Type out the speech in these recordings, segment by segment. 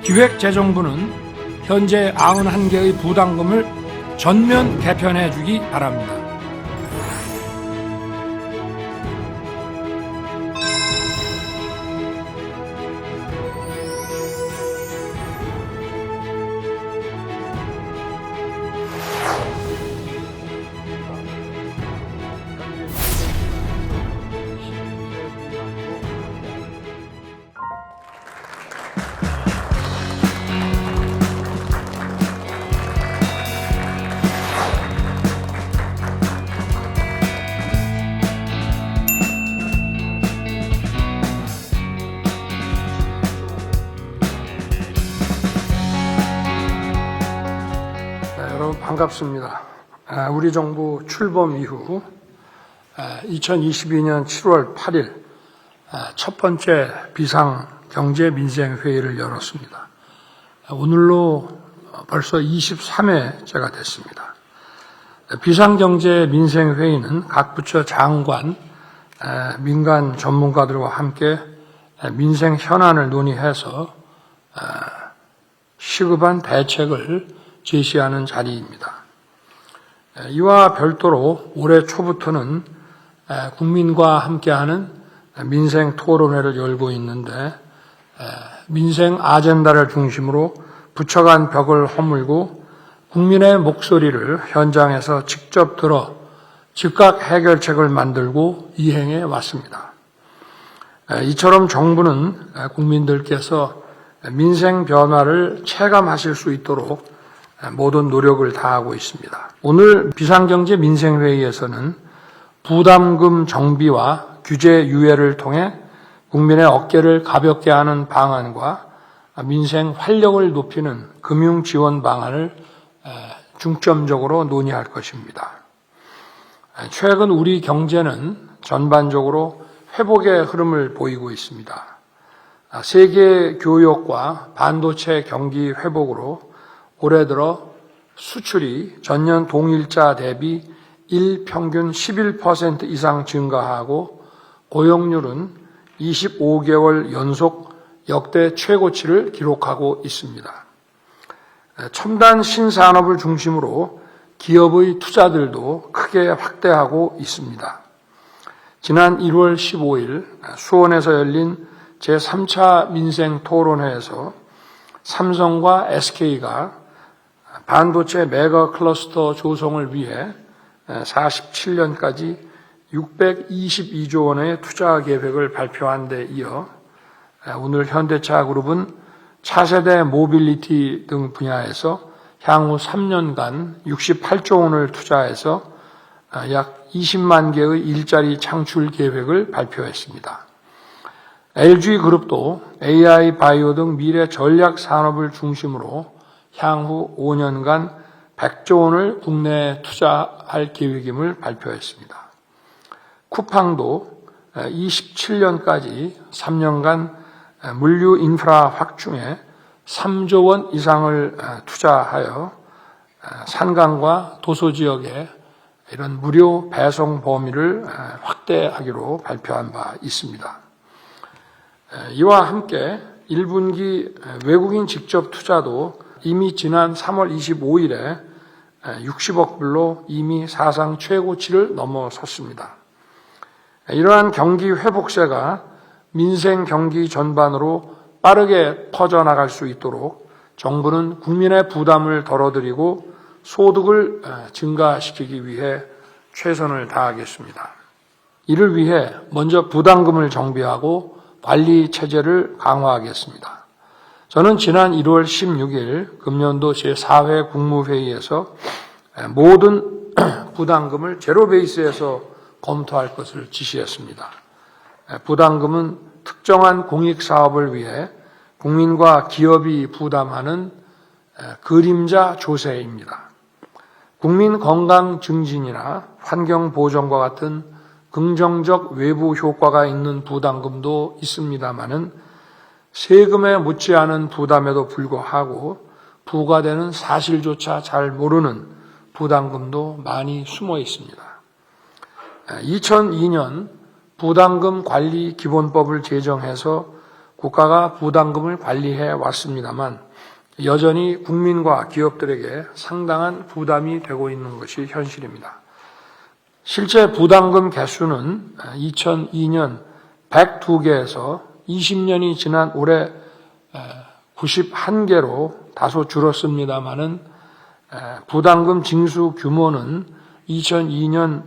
기획재정부는 현재 91개의 부담금을 전면 개편해 주기 바랍니다. 여러분 반갑습니다. 우리 정부 출범 이후 2022년 7월 8일 첫 번째 비상경제민생회의를 열었습니다. 오늘로 벌써 23회째가 됐습니다. 비상경제민생회의는 각 부처 장관, 민간 전문가들과 함께 민생 현안을 논의해서 시급한 대책을 제시하는 자리입니다. 이와 별도로 올해 초부터는 국민과 함께하는 민생 토론회를 열고 있는데 민생 아젠다를 중심으로 부처 간 벽을 허물고 국민의 목소리를 현장에서 직접 들어 즉각 해결책을 만들고 이행해 왔습니다. 이처럼 정부는 국민들께서 민생 변화를 체감하실 수 있도록 모든 노력을 다하고 있습니다. 오늘 비상경제민생회의에서는 부담금 정비와 규제 유예를 통해 국민의 어깨를 가볍게 하는 방안과 민생 활력을 높이는 금융 지원 방안을 중점적으로 논의할 것입니다. 최근 우리 경제는 전반적으로 회복의 흐름을 보이고 있습니다. 세계 교역과 반도체 경기 회복으로 올해 들어 수출이 전년 동일자 대비 일평균 11% 이상 증가하고 고용률은 25개월 연속 역대 최고치를 기록하고 있습니다. 첨단 신산업을 중심으로 기업의 투자들도 크게 확대하고 있습니다. 지난 1월 15일 수원에서 열린 제3차 민생토론회에서 삼성과 SK가 반도체 메가 클러스터 조성을 위해 47년까지 622조 원의 투자 계획을 발표한 데 이어 오늘 현대차 그룹은 차세대 모빌리티 등 분야에서 향후 3년간 68조 원을 투자해서 약 20만 개의 일자리 창출 계획을 발표했습니다. LG그룹도 AI, 바이오 등 미래 전략 산업을 중심으로 향후 5년간 100조 원을 국내에 투자할 계획임을 발표했습니다. 쿠팡도 27년까지 3년간 물류 인프라 확충에 3조 원 이상을 투자하여 산간과 도서 지역에 이런 무료 배송 범위를 확대하기로 발표한 바 있습니다. 이와 함께 1분기 외국인 직접 투자도 이미 지난 3월 25일에 60억 불로 이미 사상 최고치를 넘어섰습니다. 이러한 경기 회복세가 민생 경기 전반으로 빠르게 퍼져나갈 수 있도록 정부는 국민의 부담을 덜어드리고 소득을 증가시키기 위해 최선을 다하겠습니다. 이를 위해 먼저 부담금을 정비하고 관리 체제를 강화하겠습니다. 저는 지난 1월 16일 금년도 제4회 국무회의에서 모든 부담금을 제로 베이스에서 검토할 것을 지시했습니다. 부담금은 특정한 공익사업을 위해 국민과 기업이 부담하는 그림자 조세입니다. 국민 건강 증진이나 환경 보전과 같은 긍정적 외부 효과가 있는 부담금도 있습니다마는 세금에 묻지 않은 부담에도 불구하고 부과되는 사실조차 잘 모르는 부담금도 많이 숨어 있습니다. 2002년 부담금 관리 기본법을 제정해서 국가가 부담금을 관리해 왔습니다만 여전히 국민과 기업들에게 상당한 부담이 되고 있는 것이 현실입니다. 실제 부담금 개수는 2002년 102개에서 20년이 지난 올해 91개로 다소 줄었습니다마는 부담금 징수 규모는 2002년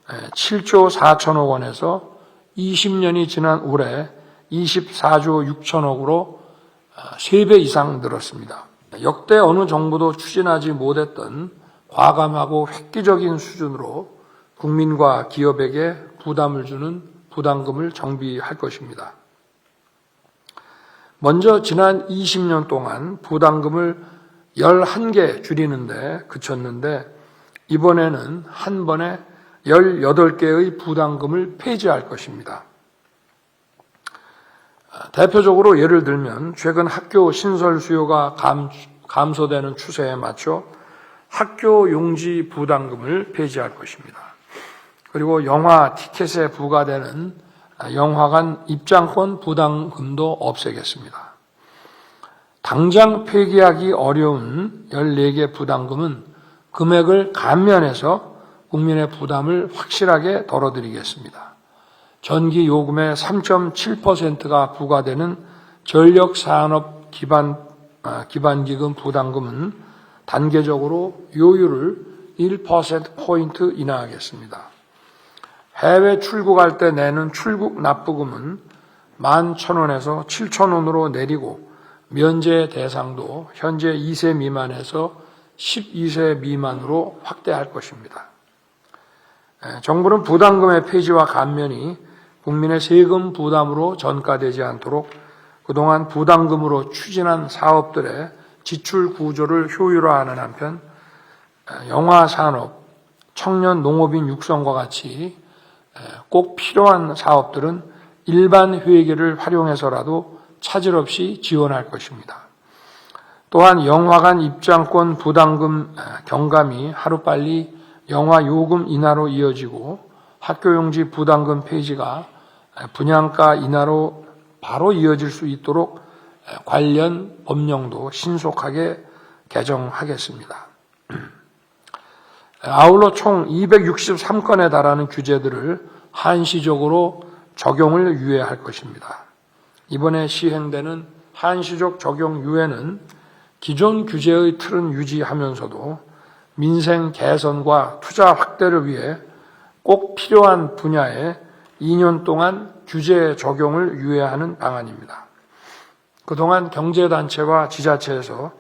7조 4천억 원에서 20년이 지난 올해 24조 6천억으로 3배 이상 늘었습니다. 역대 어느 정부도 추진하지 못했던 과감하고 획기적인 수준으로 국민과 기업에게 부담을 주는 부담금을 정비할 것입니다. 먼저 지난 20년 동안 부담금을 11개 줄이는데 그쳤는데 이번에는 한 번에 18개의 부담금을 폐지할 것입니다. 대표적으로 예를 들면 최근 학교 신설 수요가 감소되는 추세에 맞춰 학교 용지 부담금을 폐지할 것입니다. 그리고 영화 티켓에 부과되는 영화관 입장권 부담금도 없애겠습니다. 당장 폐기하기 어려운 14개 부담금은 금액을 감면해서 국민의 부담을 확실하게 덜어드리겠습니다. 전기 요금의 3.7%가 부과되는 전력산업 기반기금 부담금은 단계적으로 요율을 1%포인트 인하하겠습니다. 해외 출국할 때 내는 출국 납부금은 11,000원에서 7,000원으로 내리고 면제 대상도 현재 2세 미만에서 12세 미만으로 확대할 것입니다. 정부는 부담금의 폐지와 감면이 국민의 세금 부담으로 전가되지 않도록 그동안 부담금으로 추진한 사업들의 지출 구조를 효율화하는 한편 영화산업, 청년 농업인 육성과 같이 꼭 필요한 사업들은 일반 회계를 활용해서라도 차질 없이 지원할 것입니다. 또한 영화관 입장권 부담금 경감이 하루빨리 영화 요금 인하로 이어지고 학교용지 부담금 폐지가 분양가 인하로 바로 이어질 수 있도록 관련 법령도 신속하게 개정하겠습니다. 아울러 총 263건에 달하는 규제들을 한시적으로 적용을 유예할 것입니다. 이번에 시행되는 한시적 적용 유예는 기존 규제의 틀은 유지하면서도 민생 개선과 투자 확대를 위해 꼭 필요한 분야에 2년 동안 규제 적용을 유예하는 방안입니다. 그동안 경제단체와 지자체에서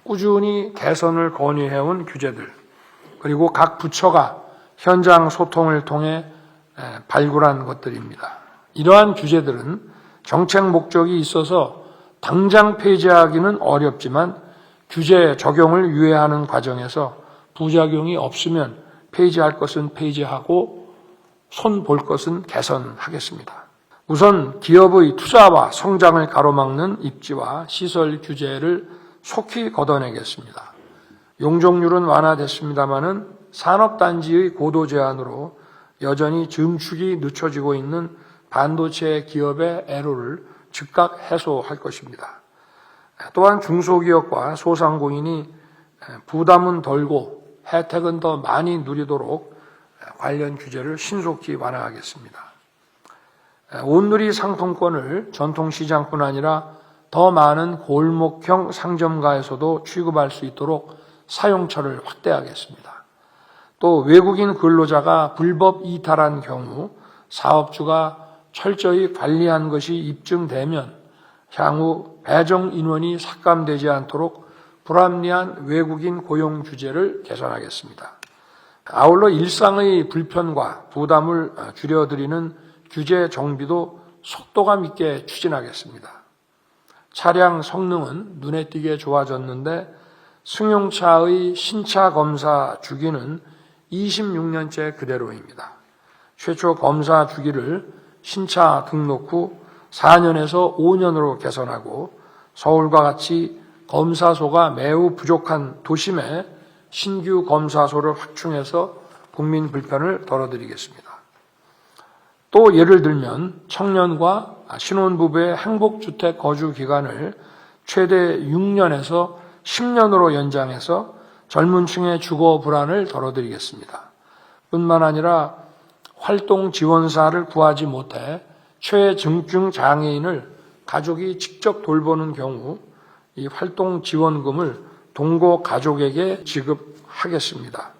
꾸준히 개선을 건의해온 규제들, 그리고 각 부처가 현장 소통을 통해 발굴한 것들입니다. 이러한 규제들은 정책 목적이 있어서 당장 폐지하기는 어렵지만 규제 적용을 유예하는 과정에서 부작용이 없으면 폐지할 것은 폐지하고 손 볼 것은 개선하겠습니다. 우선 기업의 투자와 성장을 가로막는 입지와 시설 규제를 속히 걷어내겠습니다. 용적률은 완화됐습니다마는 산업단지의 고도 제한으로 여전히 증축이 늦춰지고 있는 반도체 기업의 애로를 즉각 해소할 것입니다. 또한 중소기업과 소상공인이 부담은 덜고 혜택은 더 많이 누리도록 관련 규제를 신속히 완화하겠습니다. 온누리 상품권을 전통시장뿐 아니라 더 많은 골목형 상점가에서도 취급할 수 있도록 사용처를 확대하겠습니다. 또 외국인 근로자가 불법 이탈한 경우 사업주가 철저히 관리한 것이 입증되면 향후 배정 인원이 삭감되지 않도록 불합리한 외국인 고용 규제를 개선하겠습니다. 아울러 일상의 불편과 부담을 줄여드리는 규제 정비도 속도감 있게 추진하겠습니다. 차량 성능은 눈에 띄게 좋아졌는데 승용차의 신차 검사 주기는 26년째 그대로입니다. 최초 검사 주기를 신차 등록 후 4년에서 5년으로 개선하고 서울과 같이 검사소가 매우 부족한 도심에 신규 검사소를 확충해서 국민 불편을 덜어드리겠습니다. 또 예를 들면 청년과 신혼부부의 행복주택 거주 기간을 최대 6년에서 10년으로 연장해서 젊은 층의 주거 불안을 덜어드리겠습니다. 뿐만 아니라 활동 지원사를 구하지 못해 최중증 장애인을 가족이 직접 돌보는 경우 이 활동 지원금을 동거 가족에게 지급하겠습니다.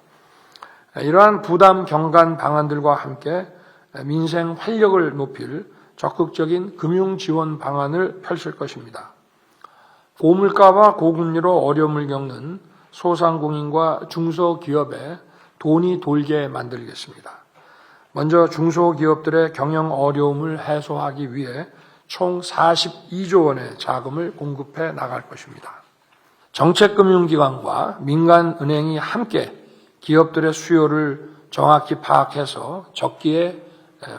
이러한 부담 경감 방안들과 함께 민생 활력을 높일 적극적인 금융 지원 방안을 펼칠 것입니다. 고물가와 고금리로 어려움을 겪는 소상공인과 중소기업에 돈이 돌게 만들겠습니다. 먼저 중소기업들의 경영 어려움을 해소하기 위해 총 42조 원의 자금을 공급해 나갈 것입니다. 정책금융기관과 민간은행이 함께 기업들의 수요를 정확히 파악해서 적기에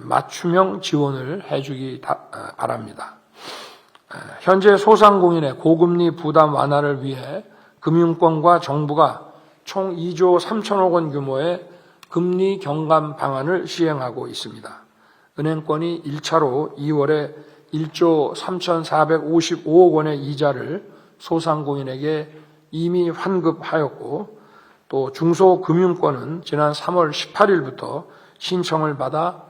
맞춤형 지원을 해주기 바랍니다. 현재 소상공인의 고금리 부담 완화를 위해 금융권과 정부가 총 2조 3천억 원 규모의 금리 경감 방안을 시행하고 있습니다. 은행권이 1차로 2월에 1조 3,455억 원의 이자를 소상공인에게 이미 환급하였고 또 중소금융권은 지난 3월 18일부터 신청을 받아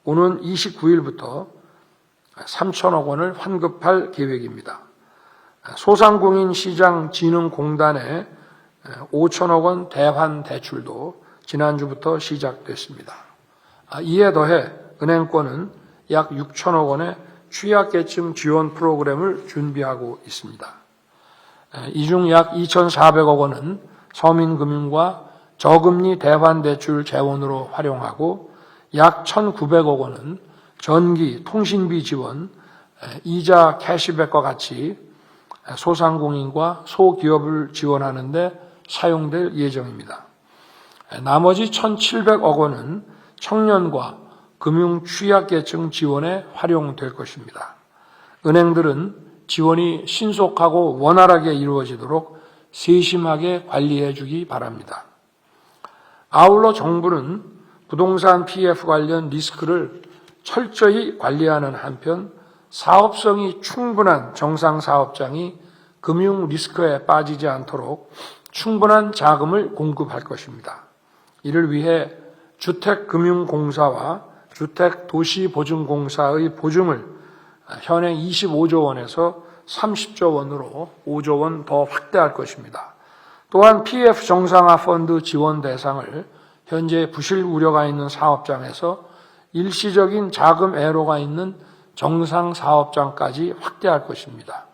오는 29일부터 3천억 원을 환급할 계획입니다. 소상공인 시장진흥공단의 5천억 원 대환 대출도 지난주부터 시작됐습니다. 이에 더해 은행권은 약 6천억 원의 취약계층 지원 프로그램을 준비하고 있습니다. 이 중 약 2,400억 원은 서민금융과 저금리 대환대출 재원으로 활용하고 약 1,900억 원은 전기, 통신비 지원, 이자 캐시백과 같이 소상공인과 소기업을 지원하는 데 사용될 예정입니다. 나머지 1,700억 원은 청년과 금융 취약계층 지원에 활용될 것입니다. 은행들은 지원이 신속하고 원활하게 이루어지도록 세심하게 관리해 주기 바랍니다. 아울러 정부는 부동산 PF 관련 리스크를 철저히 관리하는 한편 사업성이 충분한 정상사업장이 금융 리스크에 빠지지 않도록 충분한 자금을 공급할 것입니다. 이를 위해 주택금융공사와 주택도시보증공사의 보증을 현행 25조 원에서 30조 원으로 5조 원 더 확대할 것입니다. 또한 PF 정상화 펀드 지원 대상을 현재 부실 우려가 있는 사업장에서 일시적인 자금 애로가 있는 정상 사업장까지 확대할 것입니다.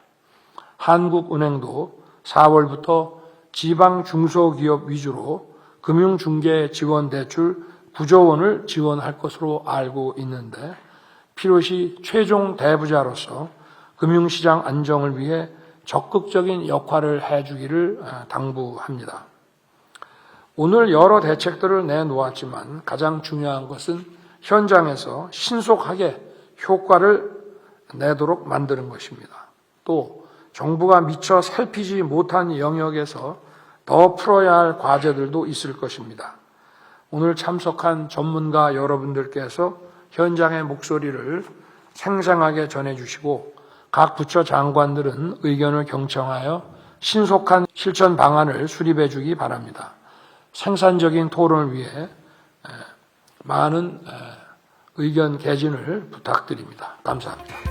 한국은행도 4월부터 지방 중소기업 위주로 금융중개 지원 대출 9조 원을 지원할 것으로 알고 있는데 필요시 최종 대부자로서 금융시장 안정을 위해 적극적인 역할을 해주기를 당부합니다. 오늘 여러 대책들을 내놓았지만 가장 중요한 것은 현장에서 신속하게 효과를 내도록 만드는 것입니다. 또 정부가 미처 살피지 못한 영역에서 더 풀어야 할 과제들도 있을 것입니다. 오늘 참석한 전문가 여러분들께서 현장의 목소리를 생생하게 전해주시고 각 부처 장관들은 의견을 경청하여 신속한 실천 방안을 수립해 주기 바랍니다. 생산적인 토론을 위해 많은 의견 개진을 부탁드립니다. 감사합니다.